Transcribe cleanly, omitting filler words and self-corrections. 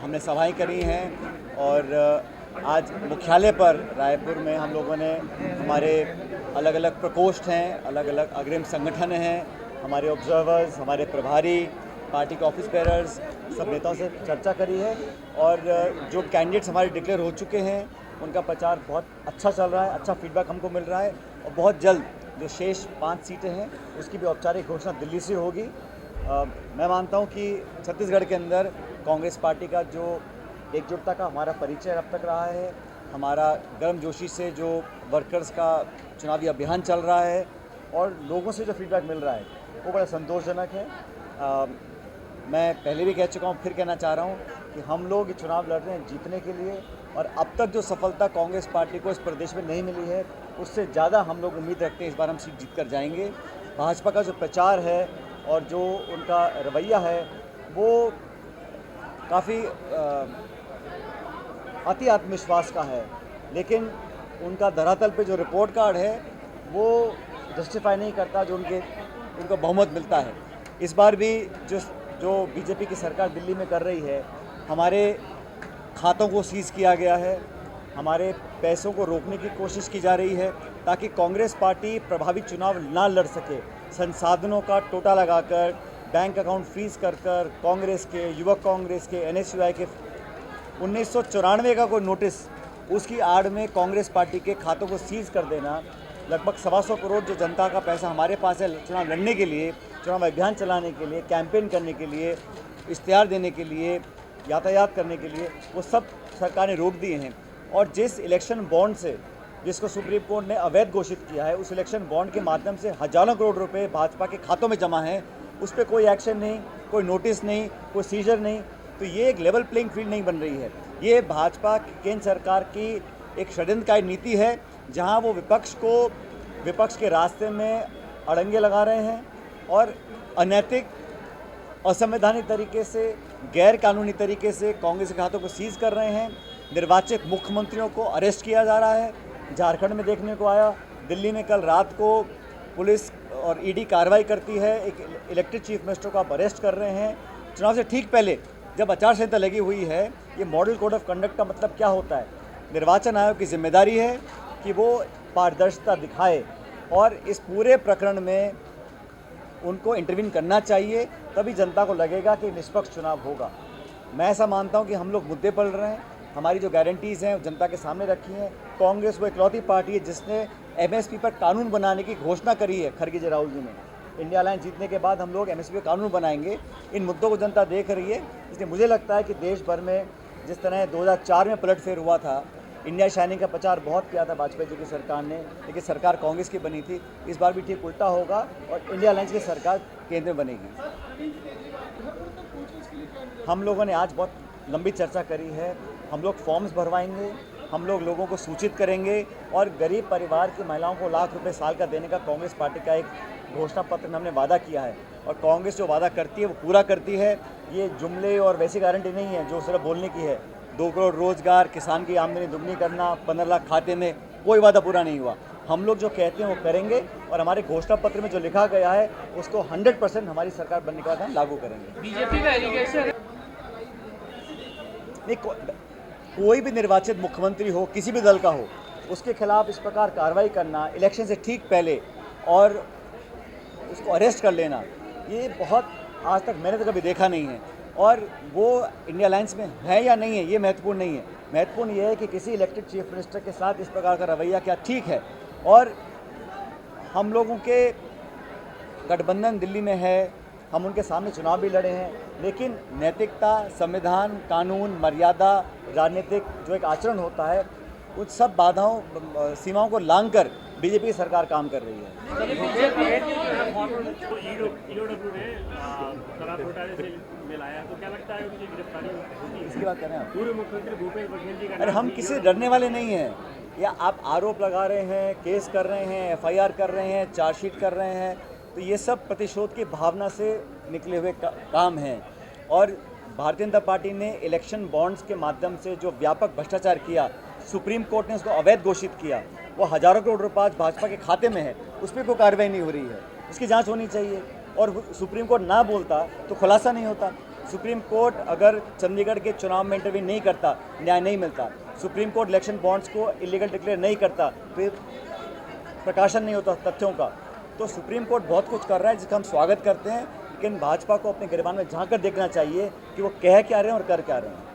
हमने सभाएं करी हैं और आज मुख्यालय पर रायपुर में हम लोगों ने हमारे अलग अलग प्रकोष्ठ हैं, अलग अलग अग्रिम संगठन हैं, हमारे ऑब्जर्वर्स, हमारे प्रभारी, पार्टी के ऑफिस बेरर्स, सब नेताओं से चर्चा करी है और जो कैंडिडेट्स हमारे डिक्लेयर हो चुके हैं उनका प्रचार बहुत अच्छा चल रहा है, अच्छा फीडबैक हमको मिल रहा है और बहुत जल्द जो शेष 5 सीटें हैं उसकी भी औपचारिक घोषणा दिल्ली से होगी। मैं मानता हूं कि छत्तीसगढ़ के अंदर कांग्रेस पार्टी का जो एकजुटता का हमारा परिचय अब तक रहा है, हमारा गर्मजोशी से जो वर्कर्स का चुनावी अभियान चल रहा है और लोगों से जो फीडबैक मिल रहा है वो बड़ा संतोषजनक है। मैं पहले भी कह चुका हूँ, फिर कहना चाह रहा हूँ कि हम लोग ये चुनाव लड़ रहे हैं जीतने के लिए और अब तक जो सफलता कांग्रेस पार्टी को इस प्रदेश में नहीं मिली है उससे ज़्यादा हम लोग उम्मीद रखते हैं इस बार हम सीट जीत कर जाएंगे। भाजपा का जो प्रचार है और जो उनका रवैया है वो काफ़ी अति आत्मविश्वास का है, लेकिन उनका धरातल पे जो रिपोर्ट कार्ड है वो जस्टिफाई नहीं करता जो उनको बहुमत मिलता है। इस बार भी जो बीजेपी की सरकार दिल्ली में कर रही है, हमारे खातों को सीज़ किया गया है, हमारे पैसों को रोकने की कोशिश की जा रही है ताकि कांग्रेस पार्टी प्रभावी चुनाव ना लड़ सके। संसाधनों का टोटा लगाकर, बैंक अकाउंट फ्रीज कर कांग्रेस के, युवक कांग्रेस के, NSUI के 1994 का कोई नोटिस, उसकी आड़ में कांग्रेस पार्टी के खातों को सीज कर देना, लगभग 125 करोड़ जो जनता का पैसा हमारे पास है चुनाव लड़ने के लिए, चुनाव अभियान चलाने के लिए, कैंपेन करने के लिए, इश्तिहार देने के लिए, यातायात करने के लिए, वो सब सरकार ने रोक दिए हैं। और जिस इलेक्शन बॉन्ड से जिसको सुप्रीम कोर्ट ने अवैध घोषित किया है, उस इलेक्शन बॉन्ड के माध्यम से हजारों करोड़ रुपए भाजपा के खातों में जमा हैं, उस पर कोई एक्शन नहीं, कोई नोटिस नहीं, कोई सीजर नहीं। तो ये एक लेवल प्लेइंग फील्ड नहीं बन रही है। ये भाजपा केंद्र सरकार की एक षड्यंत्रकारी नीति है जहां वो विपक्ष के रास्ते में अड़ंगे लगा रहे हैं और अनैतिक, असंवैधानिक तरीके से, गैर कानूनी तरीके से कांग्रेस के खातों को सीज कर रहे हैं। निर्वाचित मुख्यमंत्रियों को अरेस्ट किया जा रहा है, झारखंड में देखने को आया, दिल्ली में कल रात को पुलिस और ED कार्रवाई करती है, एक इलेक्टेड चीफ मिनिस्टर को आप अरेस्ट कर रहे हैं। चुनाव से ठीक पहले जब आचार संहिता लगी हुई है, ये मॉडल कोड ऑफ कंडक्ट का मतलब क्या होता है? निर्वाचन आयोग की जिम्मेदारी है कि वो पारदर्शिता दिखाए और इस पूरे प्रकरण में उनको इंटरवीन करना चाहिए, तभी जनता को लगेगा कि निष्पक्ष चुनाव होगा। मैं ऐसा मानता हूं कि हम लोग मुद्दे पर रहे हैं, हमारी जो गारंटीज़ हैं जनता के सामने रखी हैं। कांग्रेस वो इकलौती पार्टी है जिसने MSP पर कानून बनाने की घोषणा करी है, खरगे जी राहुल जी ने। इंडिया अलायंस जीतने के बाद हम लोग MSP पर कानून बनाएंगे। इन मुद्दों को जनता देख रही है, इसलिए मुझे लगता है कि देश भर में जिस तरह 2004 में पलटफेर हुआ था, इंडिया शाइनिंग का प्रचार बहुत किया था वाजपेयी जी की सरकार ने, लेकिन सरकार कांग्रेस की बनी थी। इस बार भी ठीक उल्टा होगा और इंडिया अलायंस की सरकार केंद्र में बनेगी। हम लोगों ने आज बहुत लंबी चर्चा करी है, हम लोग फॉर्म्स भरवाएंगे, हम लोग लोगों को सूचित करेंगे और गरीब परिवार की महिलाओं को लाख रुपए साल का देने का कांग्रेस पार्टी का एक घोषणा पत्र में हमने वादा किया है और कांग्रेस जो वादा करती है वो पूरा करती है। ये जुमले और वैसी गारंटी नहीं है जो सिर्फ बोलने की है। 2 करोड़ रोजगार, किसान की आमदनी दुगनी करना, 15 लाख खाते में, कोई वादा पूरा नहीं हुआ। हम लोग जो कहते हैं वो करेंगे और हमारे घोषणा पत्र में जो लिखा गया है उसको 100% हमारी सरकार बनने के बाद हम लागू करेंगे। बीजेपी का एलिगेशन नहीं, कोई भी निर्वाचित मुख्यमंत्री हो, किसी भी दल का हो, उसके खिलाफ इस प्रकार कार्रवाई करना, इलेक्शन से ठीक पहले और उसको अरेस्ट कर लेना, ये बहुत आज तक मैंने तो कभी देखा नहीं है। और वो इंडिया अलायंस में है या नहीं है ये महत्वपूर्ण नहीं है, महत्वपूर्ण ये है कि किसी इलेक्टेड चीफ मिनिस्टर के साथ इस प्रकार का रवैया क्या ठीक है। और हम लोगों के गठबंधन दिल्ली में है, हम उनके सामने चुनाव भी लड़े हैं, लेकिन नैतिकता, संविधान, कानून, मर्यादा, राजनीतिक जो एक आचरण होता है, उन सब बाधाओं, सीमाओं को लांघकर बीजेपी की सरकार काम कर रही है। इसकी बात करें आप, पूर्व मुख्यमंत्री भूपेश बघेल जी का, अरे हम किसी डरने वाले नहीं हैं। या आप आरोप लगा रहे हैं, केस कर रहे हैं, FIR कर रहे हैं, चार्जशीट कर रहे हैं, तो ये सब प्रतिशोध की भावना से निकले हुए काम हैं। और भारतीय जनता पार्टी ने इलेक्शन बॉन्ड्स के माध्यम से जो व्यापक भ्रष्टाचार किया, सुप्रीम कोर्ट ने उसको अवैध घोषित किया, वो हजारों करोड़ रुपए आज भाजपा के खाते में है, उस पर कोई कार्रवाई नहीं हो रही है। उसकी जांच होनी चाहिए और सुप्रीम कोर्ट ना बोलता तो खुलासा नहीं होता। सुप्रीम कोर्ट अगर चंडीगढ़ के चुनाव में इंटरवीन नहीं करता, न्याय नहीं मिलता। सुप्रीम कोर्ट इलेक्शन बॉन्ड्स को इलीगल डिक्लेयर नहीं करता, फिर प्रकाशन नहीं होता तथ्यों का। तो सुप्रीम कोर्ट बहुत कुछ कर रहा है जिसका हम स्वागत करते हैं, लेकिन भाजपा को अपने गिरबान में झांक कर देखना चाहिए कि वो कह क्या रहे हैं और कर क्या रहे हैं।